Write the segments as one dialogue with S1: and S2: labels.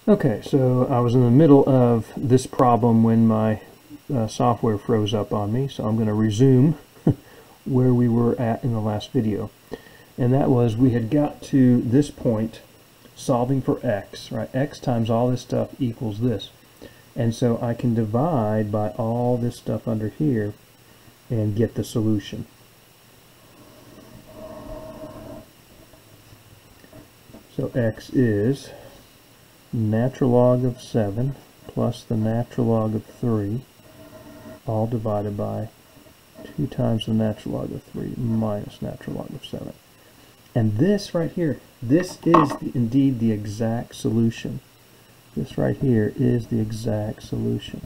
S1: Okay, so I was in the middle of this problem when my software froze up on me, so I'm going to resume where we were at in the last video. And that was, we had got to this point solving for x, right? X times all this stuff equals this. And so I can divide by all this stuff under here and get the solution. So x is natural log of 7 plus the natural log of 3, all divided by 2 times the natural log of 3 minus natural log of 7. And this right here, this is indeed the exact solution. This right here is the exact solution.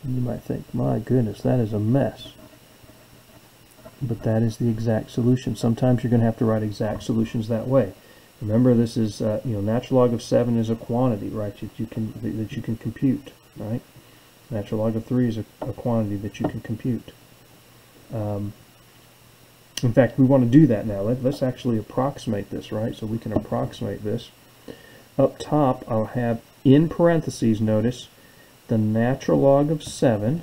S1: And you might think, my goodness, that is a mess. But that is the exact solution. Sometimes you're going to have to write exact solutions that way. Remember, this is natural log of 7 is a quantity, right? That you can compute, right? Natural log of 3 is a quantity that you can compute. In fact, we want to do that now. Let's actually approximate this, right? So we can approximate this. Up top, I'll have in parentheses, notice, the natural log of 7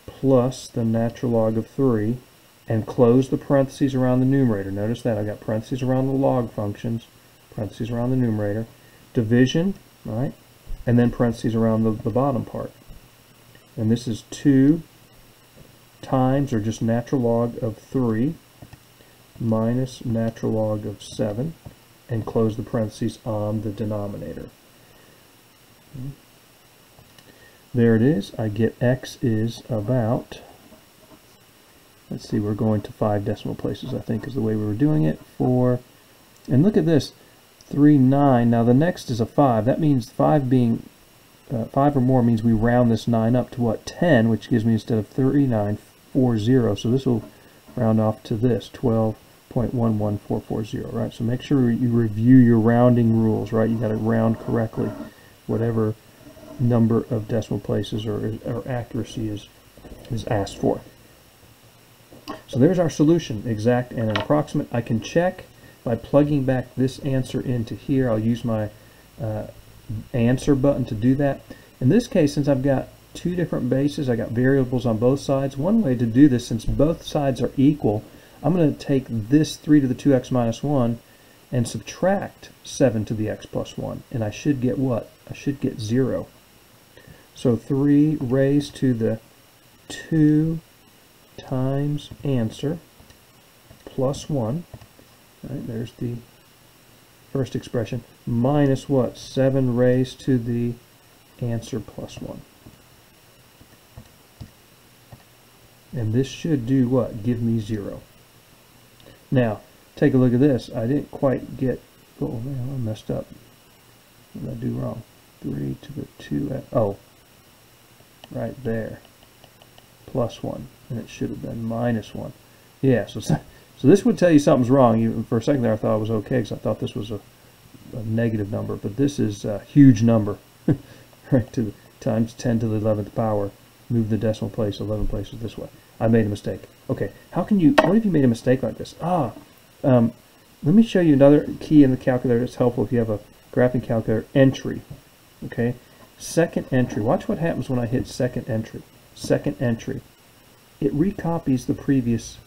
S1: plus the natural log of 3, and close the parentheses around the numerator. Notice that I've got parentheses around the log functions, parentheses around the numerator, division, right, and then parentheses around the bottom part. And this is 2 times, or just natural log of 3 minus natural log of 7, and close the parentheses on the denominator. There it is. I get x is about, let's see, we're going to 5 decimal places, I think is the way we were doing it. And look at this, 3, 9. Now the next is a 5. That means 5 being 5 or more means we round this 9 up to what? 10, which gives me, instead of 3940. So this will round off to this, 12.11440, right? So make sure you review your rounding rules, right? You got to round correctly, whatever number of decimal places or accuracy is asked for. So there's our solution, exact and an approximate. I can check by plugging back this answer into here. I'll use my answer button to do that. In this case, since I've got 2 different bases, I got variables on both sides. One way to do this, since both sides are equal, I'm going to take this 3 to the 2x minus 1 and subtract 7 to the x plus 1. And I should get what? I should get 0. So 3 raised to the 2 times answer plus 1, right, there's the first expression, minus what? 7 raised to the answer plus 1. And this should do what? Give me 0. Now, take a look at this. I didn't quite get, oh man, I messed up. What did I do wrong? 3 to the 2, oh, right there, plus 1. And it should have been minus 1. Yeah, so this would tell you something's wrong. For a second there I thought it was okay, because I thought this was a negative number, but this is a huge number. Right, to the times 10 to the 11th power. Move the decimal place 11 places this way. I made a mistake. Okay, what if you made a mistake like this? Let me show you another key in the calculator that's helpful if you have a graphing calculator. Entry. Okay, second entry. Watch what happens when I hit second entry. Second entry. It recopies the previous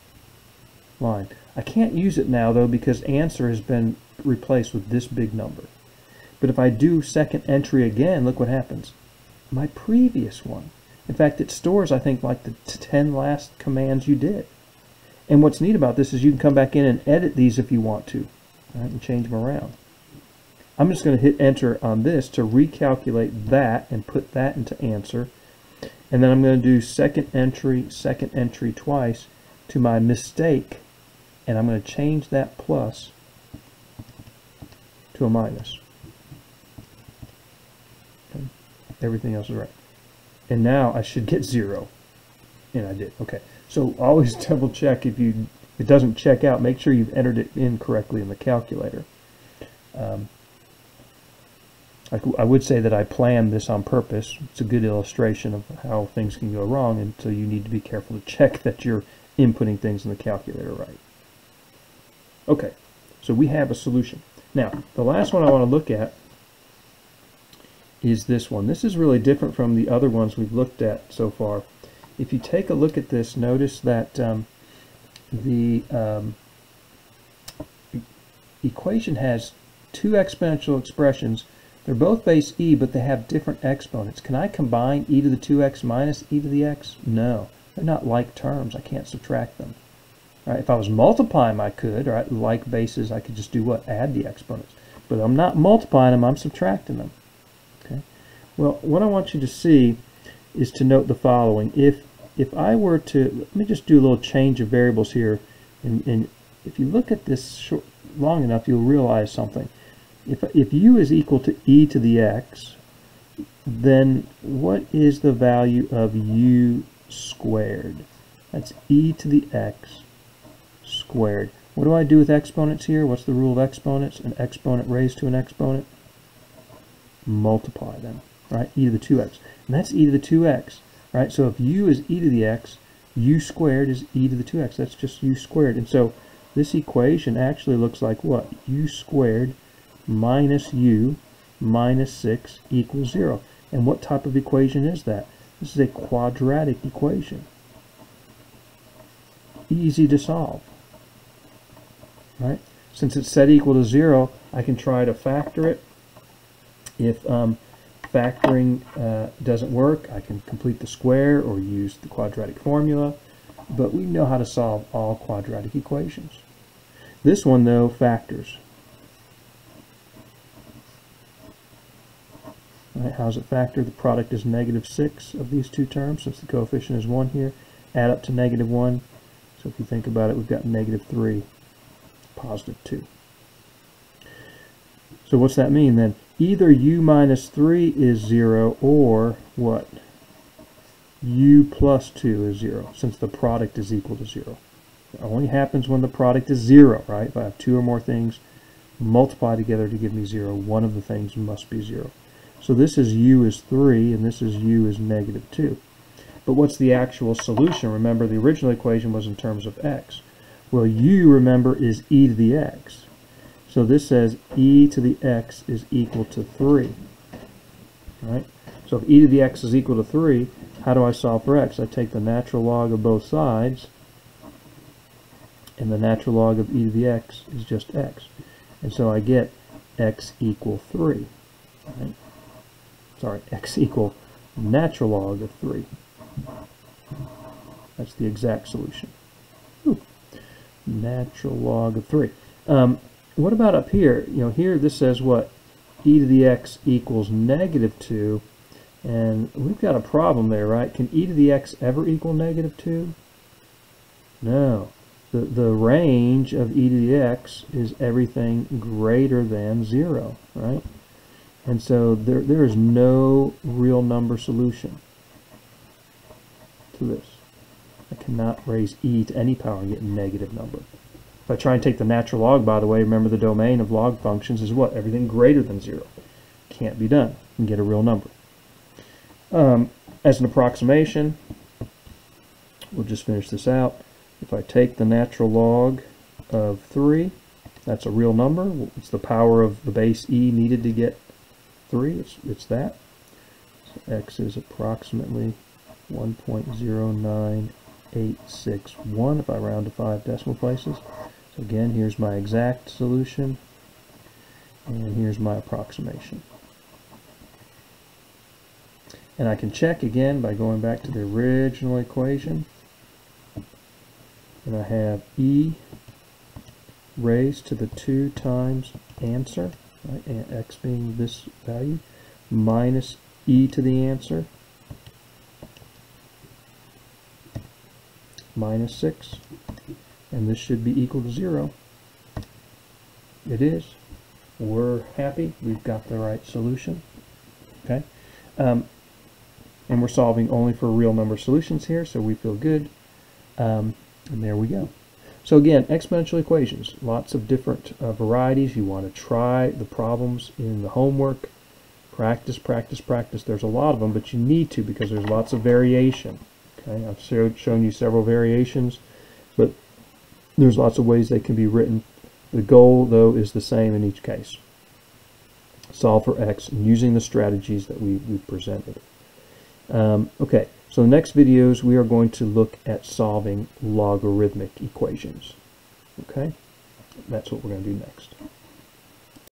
S1: line. I can't use it now though, because answer has been replaced with this big number. But if I do second entry again, look what happens. My previous one. In fact, it stores, I think, like the 10 last commands you did. And what's neat about this is you can come back in and edit these if you want to, right, and change them around. I'm just going to hit enter on this to recalculate that and put that into answer. And then I'm going to do second entry twice to my mistake, and I'm going to change that plus to a minus. Okay. Everything else is right. And now I should get 0. And I did. Okay. So always double check if it doesn't check out. Make sure you've entered it in correctly in the calculator. I would say that I planned this on purpose. It's a good illustration of how things can go wrong, and so you need to be careful to check that you're inputting things in the calculator right. Okay, so we have a solution. Now, the last one I want to look at is this one. This is really different from the other ones we've looked at so far. If you take a look at this, notice that the equation has two exponential expressions. They're both base e, but they have different exponents. Can I combine e to the 2x minus e to the x? No. They're not like terms. I can't subtract them. All right, if I was multiplying, I could. Right? Like bases, I could just do what? Add the exponents. But I'm not multiplying them, I'm subtracting them. Okay. Well, what I want you to see is to note the following. If I were to, let me just do a little change of variables here, and if you look at this long enough, you'll realize something. If u is equal to e to the x, then what is the value of u squared? That's e to the x squared. What do I do with exponents here? What's the rule of exponents? An exponent raised to an exponent? Multiply them, right? E to the 2x. And that's e to the 2x, right? So if u is e to the x, u squared is e to the 2x. That's just u squared. And so this equation actually looks like what? U squared minus u minus 6 equals 0. And what type of equation is that? This is a quadratic equation. Easy to solve. Right? Since it's set equal to 0, I can try to factor it. If factoring doesn't work, I can complete the square or use the quadratic formula. But we know how to solve all quadratic equations. This one, though, factors. Right, how does it factor? The product is -6 of these two terms, since the coefficient is 1 here. Add up to -1. So if you think about it, we've got -3. +2. So what's that mean then? Either u minus 3 is 0 or what? U plus 2 is 0, since the product is equal to 0. It only happens when the product is 0, right? If I have two or more things multiply together to give me 0, one of the things must be 0. So this is u is 3 and this is u is -2. But what's the actual solution? Remember, the original equation was in terms of x. Well, u, remember, is e to the x. So this says e to the x is equal to 3. Right? So if e to the x is equal to 3, how do I solve for x? I take the natural log of both sides, and the natural log of e to the x is just x. And so I get x equal 3. Right? Sorry, x equal natural log of 3. That's the exact solution. Ooh. Natural log of 3. What about up here? You know, here this says what? E to the x equals -2, and we've got a problem there, right? Can e to the x ever equal -2? No. The range of e to the x is everything greater than 0, right? And so there is no real number solution to this. I cannot raise e to any power and get a negative number. If I try and take the natural log, by the way, remember the domain of log functions is what? Everything greater than 0. Can't be done. You can get a real number. As an approximation, we'll just finish this out. If I take the natural log of 3, that's a real number. It's the power of the base e needed to get 3. It's that. So x is approximately 1.09861 if I round to 5 decimal places. So again, here's my exact solution, and here's my approximation. And I can check again by going back to the original equation. And I have e raised to the 2 times answer, right, and x being this value, minus e to the answer, minus 6. And this should be equal to 0. It is. We're happy. We've got the right solution. Okay? And we're solving only for real number solutions here, so we feel good. And there we go. So again, exponential equations. Lots of different varieties. You want to try the problems in the homework. Practice, practice, practice. There's a lot of them, but you need to because there's lots of variation. Okay? I've shown you several variations, but there's lots of ways they can be written. The goal, though, is the same in each case. solve for x using the strategies that we've presented. Okay, so the next videos we are going to look at solving logarithmic equations. Okay, that's what we're going to do next.